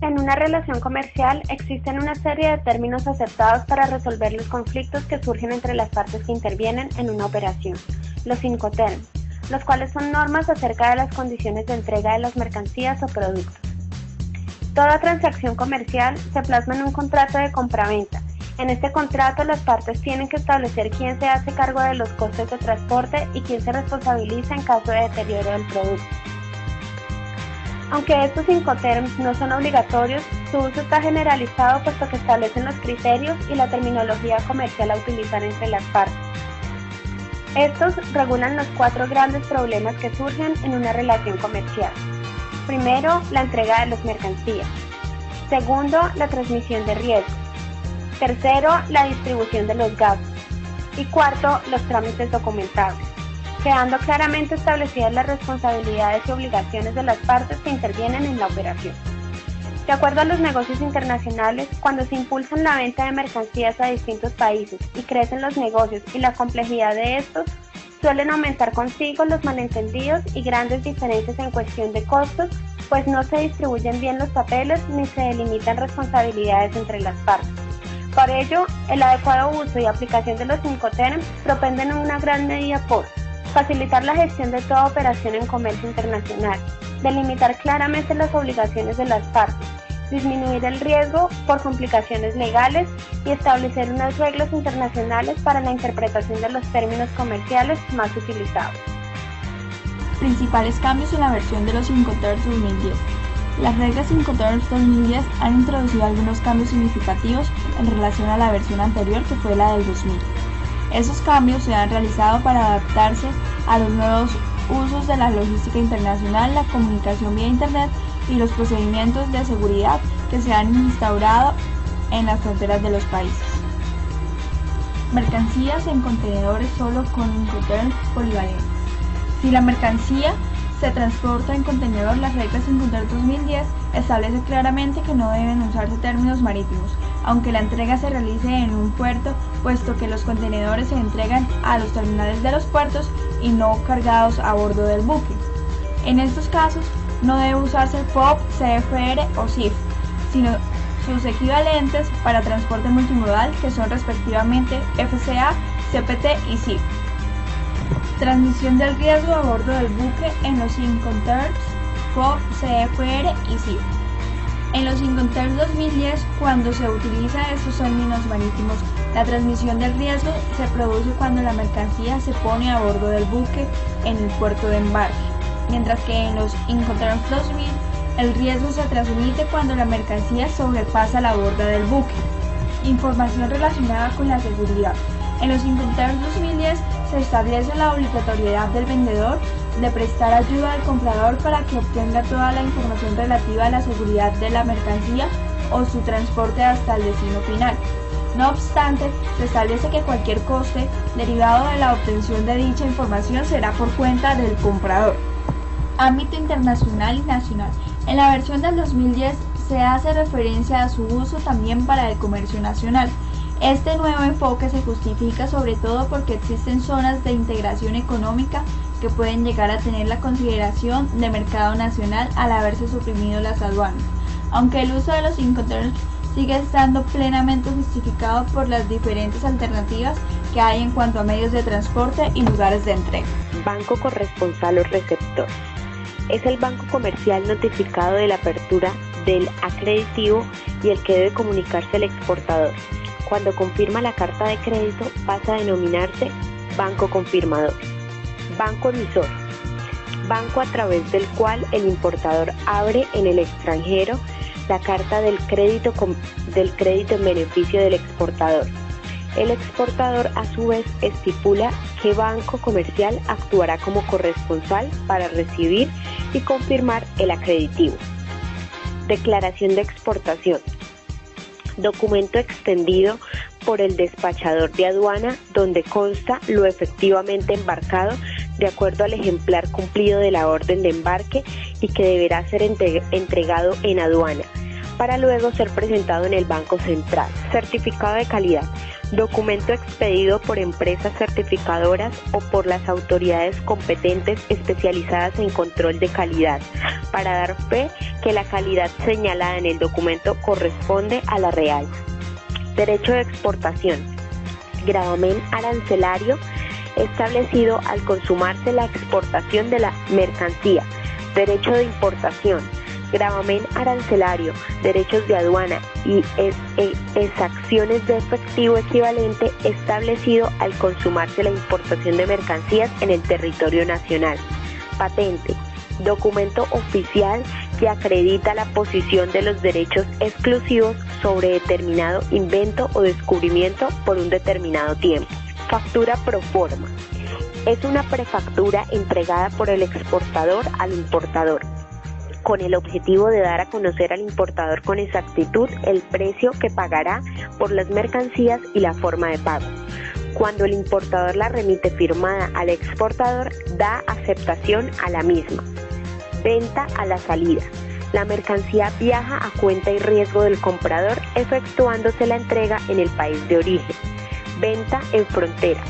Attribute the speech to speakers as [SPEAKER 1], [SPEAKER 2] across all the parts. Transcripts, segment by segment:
[SPEAKER 1] En una relación comercial existen una serie de términos aceptados para resolver los conflictos que surgen entre las partes que intervienen en una operación, los Incoterms, los cuales son normas acerca de las condiciones de entrega de las mercancías o productos. Toda transacción comercial se plasma en un contrato de compraventa. En este contrato las partes tienen que establecer quién se hace cargo de los costes de transporte y quién se responsabiliza en caso de deterioro del producto. Aunque estos Incoterms no son obligatorios, su uso está generalizado puesto que establecen los criterios y la terminología comercial a utilizar entre las partes. Estos regulan los 4 grandes problemas que surgen en una relación comercial. Primero, la entrega de las mercancías. Segundo, la transmisión de riesgos. Tercero, la distribución de los gastos. Y cuarto, los trámites documentados, quedando claramente establecidas las responsabilidades y obligaciones de las partes que intervienen en la operación. De acuerdo a los negocios internacionales, cuando se impulsan la venta de mercancías a distintos países y crecen los negocios y la complejidad de estos, suelen aumentar consigo los malentendidos y grandes diferencias en cuestión de costos, pues no se distribuyen bien los papeles ni se delimitan responsabilidades entre las partes. Por ello, el adecuado uso y aplicación de los Incoterms propenden en una gran medida por facilitar la gestión de toda operación en comercio internacional, delimitar claramente las obligaciones de las partes, disminuir el riesgo por complicaciones legales y establecer unas reglas internacionales para la interpretación de los términos comerciales más utilizados.
[SPEAKER 2] Principales cambios en la versión de los Incoterms 2010. Las reglas Incoterms 2010 han introducido algunos cambios significativos en relación a la versión anterior, que fue la del 2000. Esos cambios se han realizado para adaptarse a los nuevos usos de la logística internacional, la comunicación vía Internet y los procedimientos de seguridad que se han instaurado en las fronteras de los países. Mercancías en contenedores solo con Incoterms polivalentes. Si la mercancía se transporta en contenedor, las reglas Incoterms 2010 establece claramente que no deben usarse términos marítimos, aunque la entrega se realice en un puerto, puesto que los contenedores se entregan a los terminales de los puertos y no cargados a bordo del buque. En estos casos, no debe usarse FOB, CFR o CIF, sino sus equivalentes para transporte multimodal, que son respectivamente FCA, CPT y CIF. Transmisión del riesgo a bordo del buque en los Incoterms FOB, CFR y CIF. En los Incoterms 2010, cuando se utiliza estos términos marítimos, la transmisión del riesgo se produce cuando la mercancía se pone a bordo del buque en el puerto de embarque, mientras que en los Incoterms 2000 el riesgo se transmite cuando la mercancía sobrepasa la borda del buque. Información relacionada con la seguridad. En los Incoterms 2010 se establece la obligatoriedad del vendedor de prestar ayuda al comprador para que obtenga toda la información relativa a la seguridad de la mercancía o su transporte hasta el destino final. No obstante, se establece que cualquier coste derivado de la obtención de dicha información será por cuenta del comprador. Ámbito internacional y nacional. En la versión del 2010 se hace referencia a su uso también para el comercio nacional. Este nuevo enfoque se justifica sobre todo porque existen zonas de integración económica que pueden llegar a tener la consideración de mercado nacional al haberse suprimido las aduanas, aunque el uso de los Incoterms sigue estando plenamente justificado por las diferentes alternativas que hay en cuanto a medios de transporte y lugares de entrega.
[SPEAKER 3] Banco corresponsal o receptor. Es el banco comercial notificado de la apertura del acreditivo y el que debe comunicarse al exportador. Cuando confirma la carta de crédito pasa a denominarse banco confirmador. Banco emisor. Banco a través del cual el importador abre en el extranjero la carta del crédito en beneficio del exportador. El exportador a su vez estipula qué banco comercial actuará como corresponsal para recibir y confirmar el acreditivo. Declaración de exportación. Documento extendido por el despachador de aduana donde consta lo efectivamente embarcado de acuerdo al ejemplar cumplido de la orden de embarque y que deberá ser entregado en aduana para luego ser presentado en el Banco Central. Certificado de calidad. Documento expedido por empresas certificadoras o por las autoridades competentes especializadas en control de calidad, para dar fe que la calidad señalada en el documento corresponde a la real. Derecho de exportación. Gravamen arancelario establecido al consumarse la exportación de la mercancía. Derecho de importación. Gravamen arancelario, derechos de aduana y exacciones de efectivo equivalente establecido al consumarse la importación de mercancías en el territorio nacional. Patente. Documento oficial que acredita la posición de los derechos exclusivos sobre determinado invento o descubrimiento por un determinado tiempo. Factura pro forma. Es una prefactura entregada por el exportador al importador, con el objetivo de dar a conocer al importador con exactitud el precio que pagará por las mercancías y la forma de pago. Cuando el importador la remite firmada al exportador, da aceptación a la misma. Venta a la salida. La mercancía viaja a cuenta y riesgo del comprador, efectuándose la entrega en el país de origen. Venta en frontera.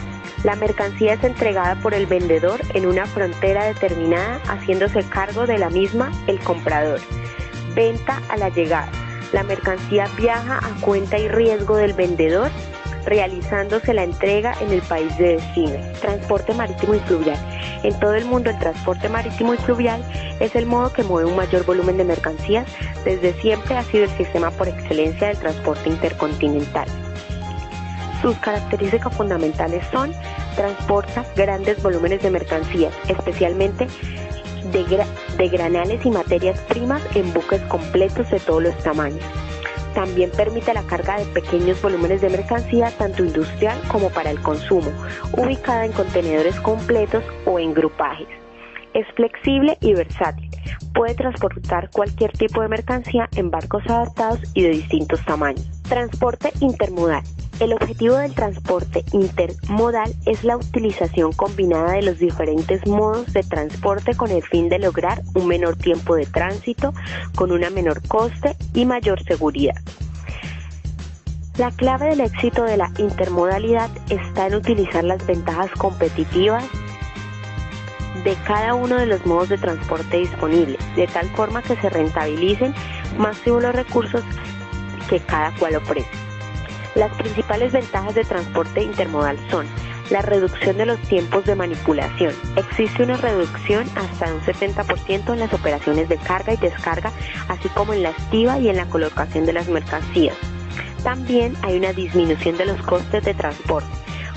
[SPEAKER 3] La mercancía es entregada por el vendedor en una frontera determinada, haciéndose cargo de la misma el comprador. Venta a la llegada. La mercancía viaja a cuenta y riesgo del vendedor, realizándose la entrega en el país de destino. Transporte marítimo y fluvial. En todo el mundo, el transporte marítimo y fluvial es el modo que mueve un mayor volumen de mercancías. Desde siempre ha sido el sistema por excelencia del transporte intercontinental. Sus características fundamentales son: transporta grandes volúmenes de mercancías, especialmente de granales y materias primas en buques completos de todos los tamaños. También permite la carga de pequeños volúmenes de mercancía, tanto industrial como para el consumo, ubicada en contenedores completos o en grupajes. Es flexible y versátil. Puede transportar cualquier tipo de mercancía en barcos adaptados y de distintos tamaños. Transporte intermodal. El objetivo del transporte intermodal es la utilización combinada de los diferentes modos de transporte con el fin de lograr un menor tiempo de tránsito, con una menor coste y mayor seguridad. La clave del éxito de la intermodalidad está en utilizar las ventajas competitivas de cada uno de los modos de transporte disponibles, de tal forma que se rentabilicen máximo los recursos que cada cual ofrece. Las principales ventajas de transporte intermodal son: la reducción de los tiempos de manipulación. Existe una reducción hasta un 70% en las operaciones de carga y descarga, así como en la estiba y en la colocación de las mercancías. También hay una disminución de los costes de transporte,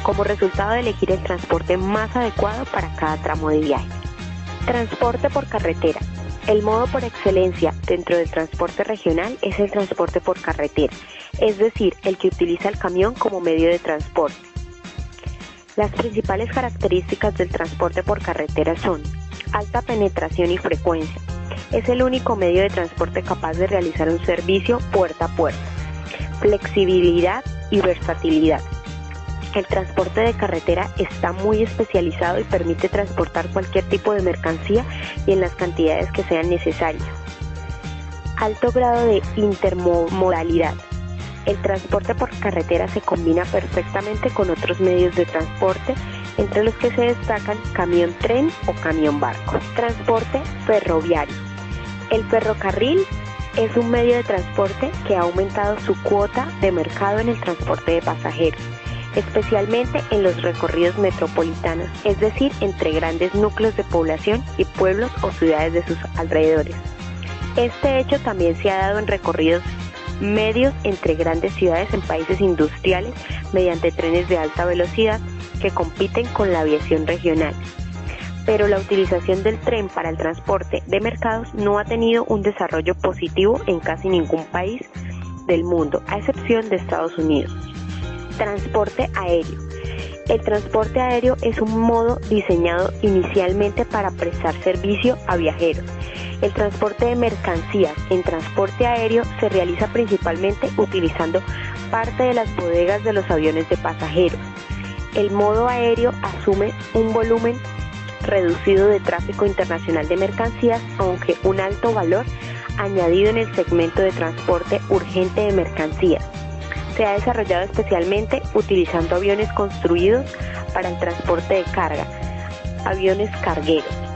[SPEAKER 3] como resultado de elegir el transporte más adecuado para cada tramo de viaje. Transporte por carretera. El modo por excelencia dentro del transporte regional es el transporte por carretera, es decir, el que utiliza el camión como medio de transporte. Las principales características del transporte por carretera son: alta penetración y frecuencia. Es el único medio de transporte capaz de realizar un servicio puerta a puerta. Flexibilidad y versatilidad. El transporte de carretera está muy especializado y permite transportar cualquier tipo de mercancía y en las cantidades que sean necesarias. Alto grado de intermodalidad. El transporte por carretera se combina perfectamente con otros medios de transporte, entre los que se destacan camión-tren o camión-barco. Transporte ferroviario. El ferrocarril es un medio de transporte que ha aumentado su cuota de mercado en el transporte de pasajeros, especialmente en los recorridos metropolitanos, es decir, entre grandes núcleos de población y pueblos o ciudades de sus alrededores. Este hecho también se ha dado en recorridos medios entre grandes ciudades en países industriales mediante trenes de alta velocidad que compiten con la aviación regional. Pero la utilización del tren para el transporte de mercados no ha tenido un desarrollo positivo en casi ningún país del mundo, a excepción de Estados Unidos. Transporte aéreo. El transporte aéreo es un modo diseñado inicialmente para prestar servicio a viajeros. El transporte de mercancías en transporte aéreo se realiza principalmente utilizando parte de las bodegas de los aviones de pasajeros. El modo aéreo asume un volumen reducido de tráfico internacional de mercancías, aunque un alto valor añadido en el segmento de transporte urgente de mercancías. Se ha desarrollado especialmente utilizando aviones construidos para el transporte de carga, aviones cargueros.